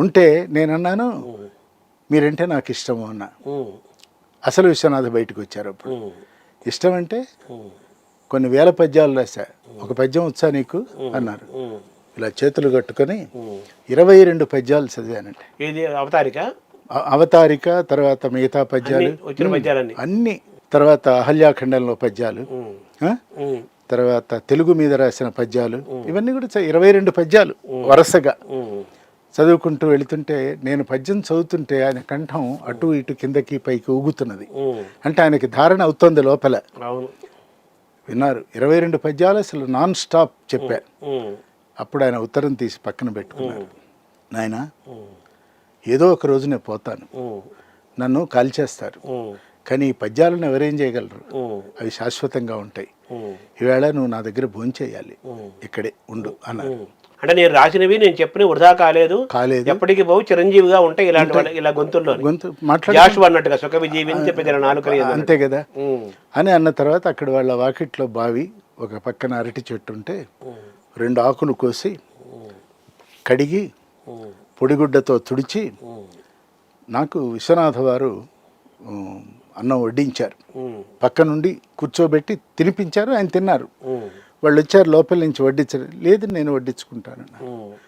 ఉంటే నేనన్నాను, మీరంటే నాకు ఇష్టము అన్నా. అసలు విశ్వనాథ బయటకు వచ్చారు అప్పుడు. ఇష్టం అంటే కొన్ని వేల పద్యాలు రాశా, ఒక పద్యం వచ్చా నీకు అన్నారు. ఇలా చేతులు కట్టుకొని 22 పద్యాలు చదివానండి. ఇది అవతారిక అవతారిక, తర్వాత మిగతా పద్యాలు వచ్చిన పద్యాలన్నీ అన్ని, తర్వాత అహల్యాఖండంలో పద్యాలు, తర్వాత తెలుగు మీద రాసిన పద్యాలు, ఇవన్నీ కూడా 22 పద్యాలు వరుసగా చదువుకుంటూ వెళుతుంటే, నేను పద్యం చదువుతుంటే ఆయన కంఠం అటు ఇటు కిందకి పైకి ఊగుతున్నది. అంటే ఆయనకి ధారణ అవుతుంది లోపల. విన్నారు 22 పద్యాలు అసలు నాన్ స్టాప్ చెప్పా. అప్పుడు ఆయన ఉత్తరం తీసి పక్కన పెట్టుకున్నారు. నాయన, ఏదో ఒక రోజు నేను పోతాను, నన్ను కాల్చేస్తారు, కానీ ఈ పద్యాలను ఎవరేం చేయగలరు, అవి శాశ్వతంగా ఉంటాయి. ఈవేళ నువ్వు నా దగ్గర భోంచేయాలి, ఇక్కడే ఉండు అన్నారు. అంటే నేను రాసినవి నేను చెప్పిన వృధా కాలేదు, ఎప్పటికీ పోవు చిరంజీవిగా ఉంటాయి ఇలాంటి ఇలా గొంతుల్లో అన్నట్టుగా సుఖ విజీవి అంతే కదా అని అన్న తర్వాత అక్కడ వాళ్ళ వాకిట్లో బావి, ఒక పక్కన అరటి చెట్టు ఉంటే 2 ఆకులు కోసి కడిగి పొడిగుడ్డతో తుడిచి నాకు విశ్వనాథ వారు అన్నం వడ్డించారు. పక్క నుండి కూర్చోబెట్టి తినిపించారు, ఆయన తిన్నారు. వాళ్ళు వచ్చారు లోపల నుంచి వడ్డించారు. లేదు నేను వడ్డించుకుంటాను.